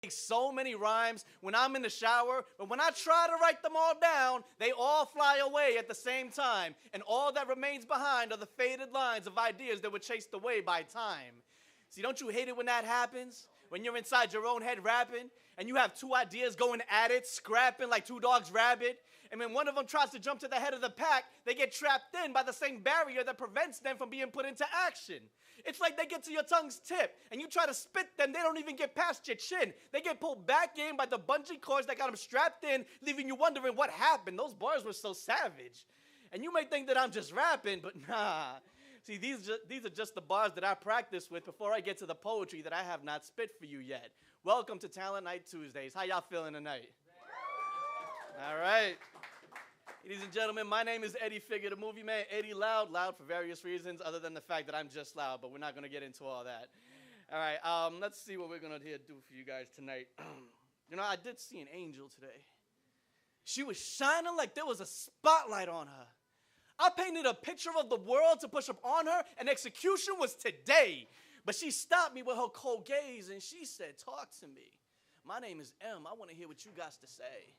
so many rhymes when I'm in the shower, but when I try to write them all down, they all fly away at the same time, and all that remains behind are the faded lines of ideas that were chased away by time. See, don't you hate it when that happens? When you're inside your own head rapping, and you have two ideas going at it, scrapping like two dogs rabbit, and when one of them tries to jump to the head of the pack, they get trapped in by the same barrier that prevents them from being put into action. It's like they get to your tongue's tip, and you try to spit them, they don't even get past your chin. They get pulled back in by the bungee cords that got them strapped in, leaving you wondering what happened. Those bars were so savage. And you may think that I'm just rapping, but nah. See, these are just the bars that I practice with before I get to the poetry that I have not spit for you yet. Welcome to Talent Night Tuesdays. How y'all feeling tonight? All right. Ladies and gentlemen, my name is Eddie Figure, the movie man. Eddie Loud for various reasons other than the fact that I'm just loud, but we're not going to get into all that. All right, let's see what we're going to do for you guys tonight. You know, I did see an angel today. She was shining like there was a spotlight on her. I painted a picture of the world to push up on her, and execution was today. But she stopped me with her cold gaze, and she said, talk to me. My name is M. I want to hear what you got to say.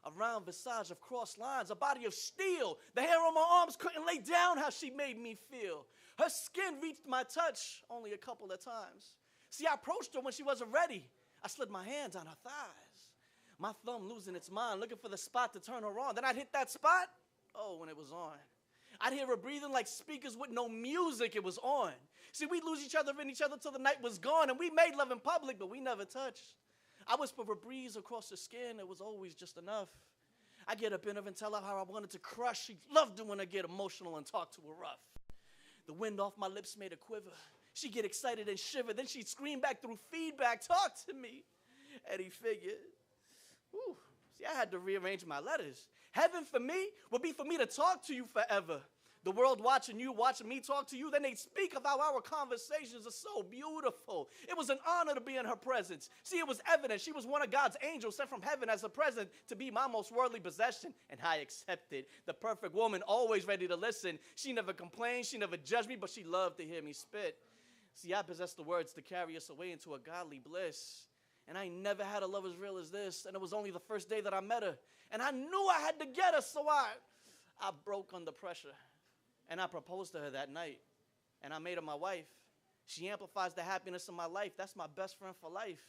A round visage of crossed lines, a body of steel. The hair on my arms couldn't lay down how she made me feel. Her skin reached my touch only a couple of times. See, I approached her when she wasn't ready. I slid my hands on her thighs. My thumb losing its mind, looking for the spot to turn her on. Then I'd hit that spot, when it was on. I'd hear her breathing like speakers with no music, it was on. See, we'd lose each other in each other till the night was gone, and we made love in public, but we never touched. I whisper a breeze across her skin, it was always just enough. I get up in her and tell her how I wanted to crush. She loved it when I get emotional and talk to her rough. The wind off my lips made her quiver. She'd get excited and shiver, then she'd scream back through feedback, talk to me. Eddie Figure. Whew. See, I had to rearrange my letters. Heaven for me would be for me to talk to you forever. The world watching you, watching me talk to you, then they'd speak of how our conversations are so beautiful. It was an honor to be in her presence. See, it was evident she was one of God's angels sent from heaven as a present to be my most worldly possession, and I accepted. The perfect woman, always ready to listen. She never complained, she never judged me, but she loved to hear me spit. See, I possessed the words to carry us away into a godly bliss. And I never had a love as real as this, and it was only the first day that I met her. And I knew I had to get her, so I broke under pressure. And I proposed to her that night, and I made her my wife. She amplifies the happiness of my life. That's my best friend for life.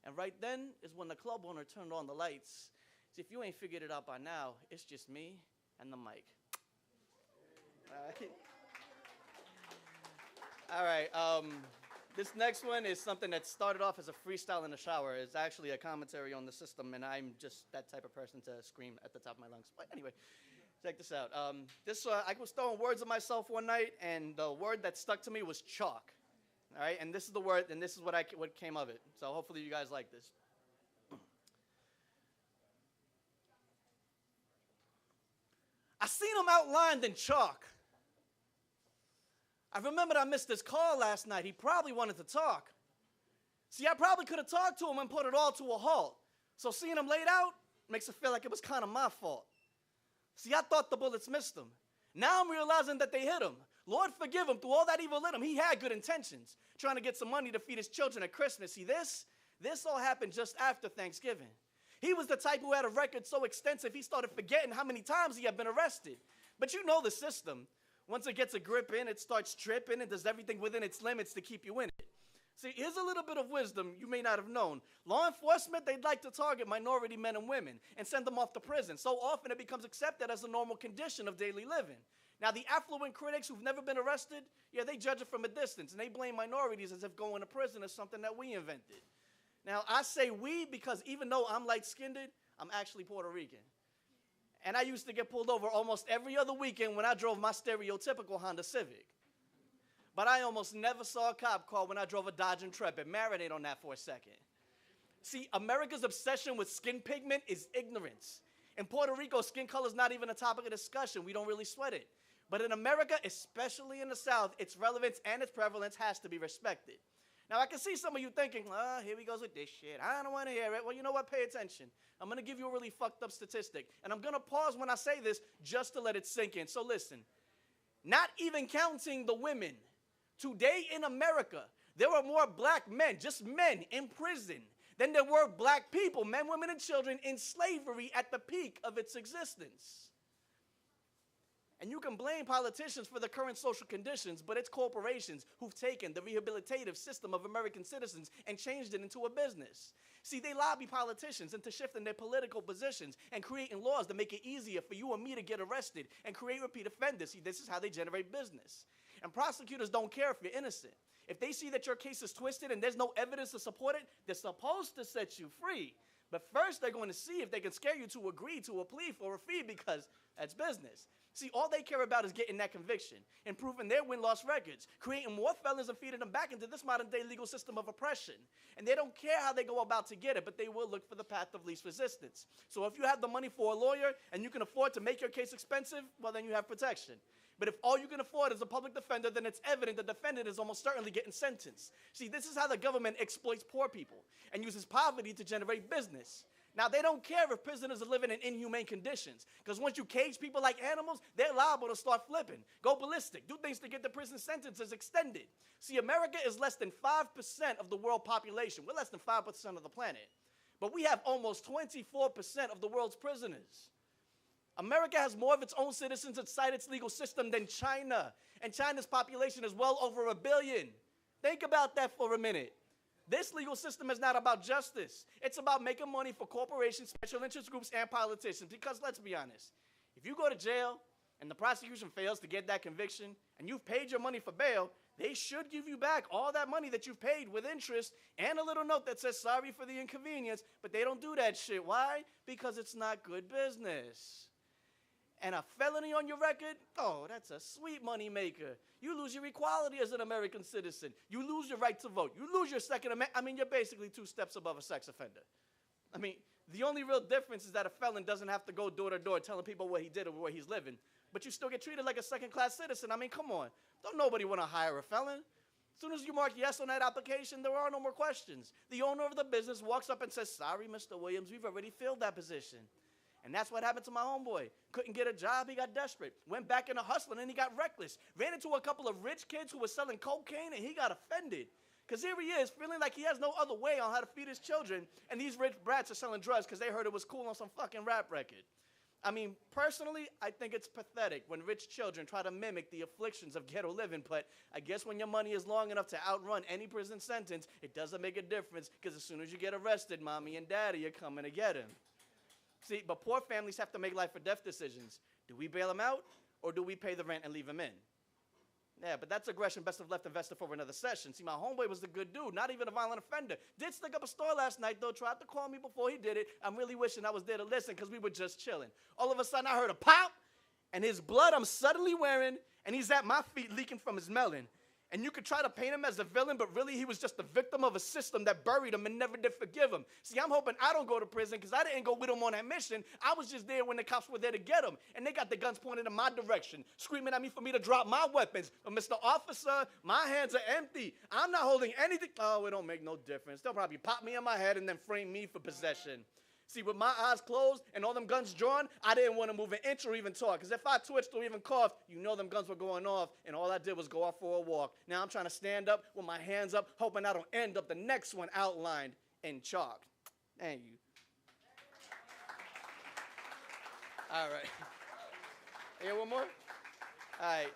And right then is when the club owner turned on the lights. See, if you ain't figured it out by now, it's just me and the mic. All right. This next one is something that started off as a freestyle in the shower. It's actually a commentary on the system, and I'm just that type of person to scream at the top of my lungs. But anyway. Check this out. I was throwing words at myself one night, and the word that stuck to me was chalk. All right, and this is the word, and this is what came of it. So hopefully you guys like this. I seen him outlined in chalk. I remembered I missed his call last night. He probably wanted to talk. See, I probably could have talked to him and put it all to a halt. So seeing him laid out makes it feel like it was kind of my fault. See, I thought the bullets missed him. Now I'm realizing that they hit him. Lord forgive him. Through all that evil in him, he had good intentions, trying to get some money to feed his children at Christmas. See, this all happened just after Thanksgiving. He was the type who had a record so extensive, he started forgetting how many times he had been arrested. But you know the system. Once it gets a grip in, it starts tripping and does everything within its limits to keep you in it. See, here's a little bit of wisdom you may not have known. Law enforcement, they'd like to target minority men and women and send them off to prison. So often it becomes accepted as a normal condition of daily living. Now, the affluent critics who've never been arrested, they judge it from a distance, and they blame minorities as if going to prison is something that we invented. Now, I say we because even though I'm light-skinned, I'm actually Puerto Rican. And I used to get pulled over almost every other weekend when I drove my stereotypical Honda Civic. But I almost never saw a cop car when I drove a Dodge Intrepid. Marinate on that for a second. See, America's obsession with skin pigment is ignorance. In Puerto Rico, skin color is not even a topic of discussion. We don't really sweat it. But in America, especially in the South, its relevance and its prevalence has to be respected. Now, I can see some of you thinking, here he goes with this shit. I don't want to hear it. Well, you know what? Pay attention. I'm going to give you a really fucked up statistic. And I'm going to pause when I say this just to let it sink in. So listen, not even counting the women, today in America, there are more black men, just men, in prison Then there were black people, men, women, and children in slavery at the peak of its existence. And you can blame politicians for the current social conditions, but it's corporations who've taken the rehabilitative system of American citizens and changed it into a business. See, they lobby politicians into shifting their political positions and creating laws that make it easier for you and me to get arrested and create repeat offenders. See, this is how they generate business. And prosecutors don't care if you're innocent. If they see that your case is twisted and there's no evidence to support it, they're supposed to set you free. But first, they're going to see if they can scare you to agree to a plea for a fee, because that's business. See, all they care about is getting that conviction, improving their win-loss records, creating more felons and feeding them back into this modern-day legal system of oppression. And they don't care how they go about to get it, but they will look for the path of least resistance. So if you have the money for a lawyer and you can afford to make your case expensive, well, then you have protection. But if all you can afford is a public defender, then it's evident the defendant is almost certainly getting sentenced. See, this is how the government exploits poor people and uses poverty to generate business. Now, they don't care if prisoners are living in inhumane conditions, because once you cage people like animals, they're liable to start flipping, go ballistic, do things to get the prison sentences extended. See, America is less than 5% of the world population. We're less than 5% of the planet. But we have almost 24% of the world's prisoners. America has more of its own citizens inside its legal system than China, and China's population is well over 1 billion. Think about that for a minute. This legal system is not about justice. It's about making money for corporations, special interest groups, and politicians. Because let's be honest, if you go to jail and the prosecution fails to get that conviction and you've paid your money for bail, they should give you back all that money that you've paid with interest and a little note that says sorry for the inconvenience. But they don't do that shit. Why? Because it's not good business. And a felony on your record, oh, that's a sweet money maker. You lose your equality as an American citizen. You lose your right to vote. You lose your Second Amendment. I mean, you're basically 2 steps above a sex offender. I mean, the only real difference is that a felon doesn't have to go door to door telling people what he did or where he's living. But you still get treated like a second-class citizen. I mean, come on. Don't nobody want to hire a felon. As soon as you mark yes on that application, there are no more questions. The owner of the business walks up and says, sorry, Mr. Williams, we've already filled that position. And that's what happened to my homeboy. Couldn't get a job, he got desperate. Went back into hustling and he got reckless. Ran into a couple of rich kids who were selling cocaine and he got offended. Because here he is, feeling like he has no other way on how to feed his children, and these rich brats are selling drugs because they heard it was cool on some fucking rap record. I mean, personally, I think it's pathetic when rich children try to mimic the afflictions of ghetto living, but I guess when your money is long enough to outrun any prison sentence, it doesn't make a difference, because as soon as you get arrested, mommy and daddy are coming to get him. See, but poor families have to make life or death decisions. Do we bail them out, or do we pay the rent and leave them in? Yeah, but that's aggression best of left invested for another session. See, my homeboy was a good dude, not even a violent offender. Did stick up a store last night, though, tried to call me before he did it. I'm really wishing I was there to listen, because we were just chilling. All of a sudden, I heard a pop, and his blood I'm suddenly wearing, and he's at my feet leaking from his melon. And you could try to paint him as a villain, but really he was just a victim of a system that buried him and never did forgive him. See, I'm hoping I don't go to prison, because I didn't go with him on that mission. I was just there when the cops were there to get him. And they got the guns pointed in my direction, screaming at me for me to drop my weapons. But Mr. Officer, my hands are empty. I'm not holding anything. Oh, it don't make no difference. They'll probably pop me in my head and then frame me for possession. See, with my eyes closed and all them guns drawn, I didn't want to move an inch or even talk. Because if I twitched or even coughed, you know them guns were going off, and all I did was go off for a walk. Now I'm trying to stand up with my hands up, hoping I don't end up the next one outlined in chalk. Thank you. All right. Here, one more? All right.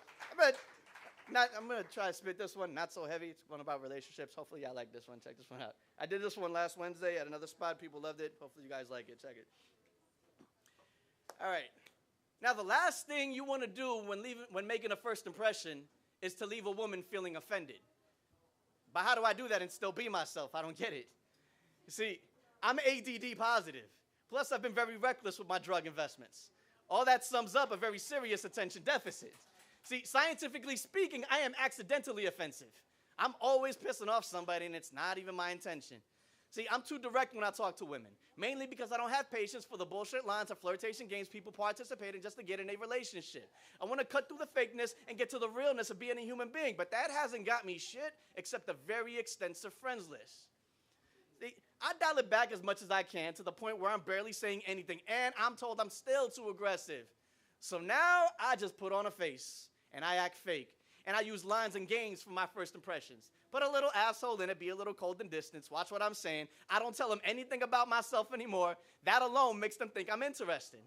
I'm going to try to spit this one. Not so heavy. It's one about relationships. Hopefully y'all like this one. Check this one out. I did this one last Wednesday at another spot. People loved it. Hopefully you guys like it. Check it. All right. Now, the last thing you want to do when making a first impression is to leave a woman feeling offended. But how do I do that and still be myself? I don't get it. You see, I'm ADD positive. Plus, I've been very reckless with my drug investments. All that sums up a very serious attention deficit. See, scientifically speaking, I am accidentally offensive. I'm always pissing off somebody, and it's not even my intention. See, I'm too direct when I talk to women, mainly because I don't have patience for the bullshit lines or flirtation games people participate in just to get in a relationship. I want to cut through the fakeness and get to the realness of being a human being, but that hasn't got me shit except a very extensive friends list. See, I dial it back as much as I can to the point where I'm barely saying anything, and I'm told I'm still too aggressive. So now I just put on a face, and I act fake, and I use lines and games for my first impressions. Put a little asshole in it, be a little cold and distant. Watch what I'm saying. I don't tell them anything about myself anymore. That alone makes them think I'm interesting.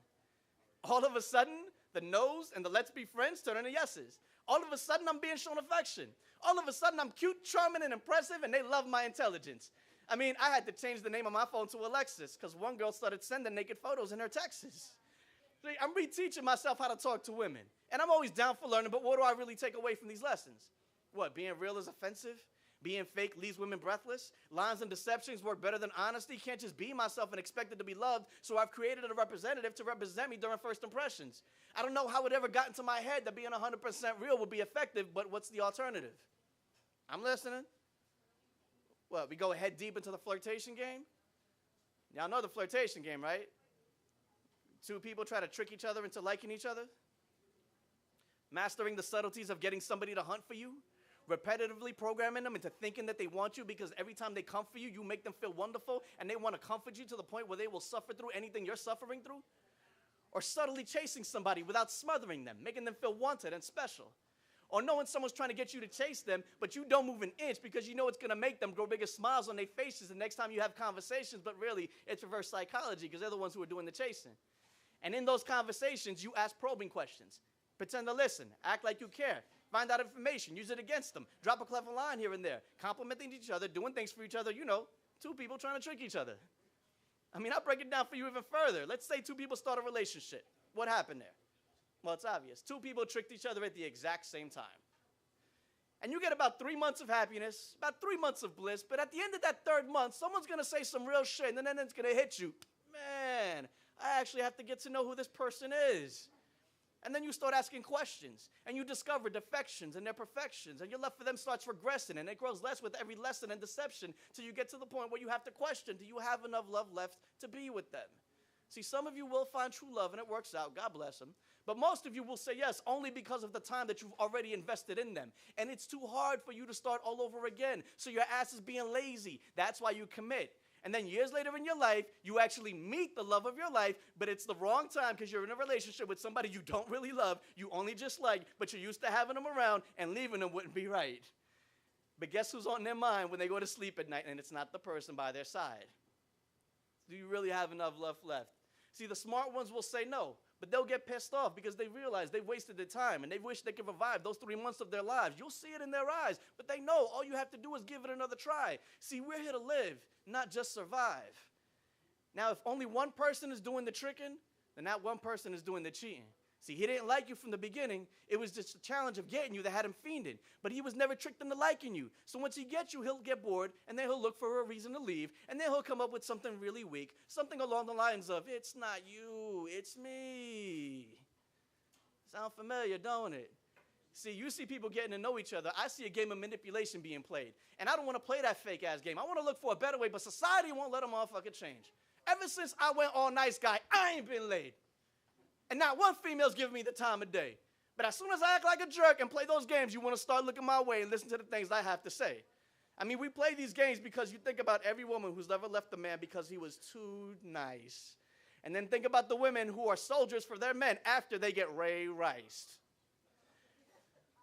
All of a sudden, the no's and the let's be friends turn into yeses. All of a sudden, I'm being shown affection. All of a sudden, I'm cute, charming, and impressive, and they love my intelligence. I mean, I had to change the name of my phone to Alexis because one girl started sending naked photos in her texts. See, I'm reteaching myself how to talk to women. And I'm always down for learning, but what do I really take away from these lessons? What, being real is offensive? Being fake leaves women breathless? Lies and deceptions work better than honesty? Can't just be myself and expect it to be loved, so I've created a representative to represent me during first impressions. I don't know how it ever got into my head that being 100% real would be effective, but what's the alternative? I'm listening. What, we go head deep into the flirtation game? Y'all know the flirtation game, right? Two people try to trick each other into liking each other? Mastering the subtleties of getting somebody to hunt for you? Repetitively programming them into thinking that they want you because every time they come for you, you make them feel wonderful and they want to comfort you to the point where they will suffer through anything you're suffering through? Or subtly chasing somebody without smothering them, making them feel wanted and special? Or knowing someone's trying to get you to chase them, but you don't move an inch because you know it's going to make them grow bigger smiles on their faces the next time you have conversations, but really it's reverse psychology because they're the ones who are doing the chasing. And in those conversations, you ask probing questions. Pretend to listen. Act like you care. Find out information. Use it against them. Drop a clever line here and there. Complimenting each other, doing things for each other. You know, two people trying to trick each other. I mean, I'll break it down for you even further. Let's say two people start a relationship. What happened there? Well, it's obvious. Two people tricked each other at the exact same time. And you get about 3 months of happiness, about 3 months of bliss, but at the end of that third month, someone's going to say some real shit, and then it's going to hit you. Man, I actually have to get to know who this person is. And then you start asking questions, and you discover defections and their perfections, and your love for them starts regressing, and it grows less with every lesson and deception till you get to the point where you have to question, do you have enough love left to be with them? See, some of you will find true love, and it works out. God bless them. But most of you will say yes only because of the time that you've already invested in them. And it's too hard for you to start all over again, so your ass is being lazy. That's why you commit. And then years later in your life, you actually meet the love of your life, but it's the wrong time because you're in a relationship with somebody you don't really love, you only just like, but you're used to having them around, and leaving them wouldn't be right. But guess who's on their mind when they go to sleep at night, and it's not the person by their side? Do you really have enough love left? See, the smart ones will say no, but they'll get pissed off because they realize they wasted their time, and they wish they could revive those 3 months of their lives. You'll see it in their eyes, but they know all you have to do is give it another try. See, we're here to live, not just survive. Now, if only one person is doing the tricking, then that one person is doing the cheating. See, he didn't like you from the beginning. It was just a challenge of getting you that had him fiending. But he was never tricked into liking you. So once he gets you, he'll get bored, and then he'll look for a reason to leave, and then he'll come up with something really weak, something along the lines of, it's not you, it's me. Sound familiar, don't it? See, you see people getting to know each other. I see a game of manipulation being played. And I don't want to play that fake-ass game. I want to look for a better way, but society won't let a motherfucker change. Ever since I went all nice guy, I ain't been laid. And not one female's giving me the time of day. But as soon as I act like a jerk and play those games, you want to start looking my way and listen to the things I have to say. I mean, we play these games because you think about every woman who's ever left a man because he was too nice. And then think about the women who are soldiers for their men after they get Ray-Riced.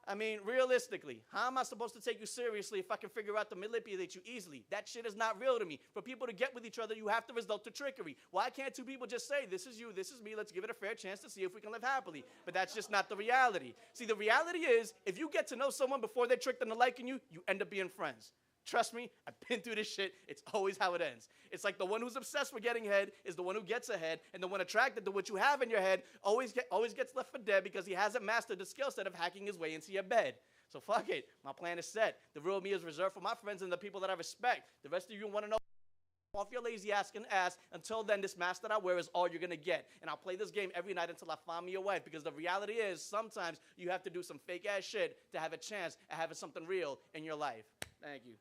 I mean, realistically, how am I supposed to take you seriously if I can figure out to manipulate you easily? That shit is not real to me. For people to get with each other, you have to resort to trickery. Why can't two people just say, this is you, this is me, let's give it a fair chance to see if we can live happily? But that's just not the reality. See, the reality is, if you get to know someone before they're tricked into liking you, you end up being friends. Trust me, I've been through this shit. It's always how it ends. It's like the one who's obsessed with getting head is the one who gets ahead, and the one attracted to what you have in your head always gets left for dead because he hasn't mastered the skill set of hacking his way into your bed. So fuck it. My plan is set. The real me is reserved for my friends and the people that I respect. The rest of you want to know off your lazy ass and ass. Until then, this mask that I wear is all you're going to get. And I'll play this game every night until I find me a wife, because the reality is sometimes you have to do some fake ass shit to have a chance at having something real in your life. Thank you.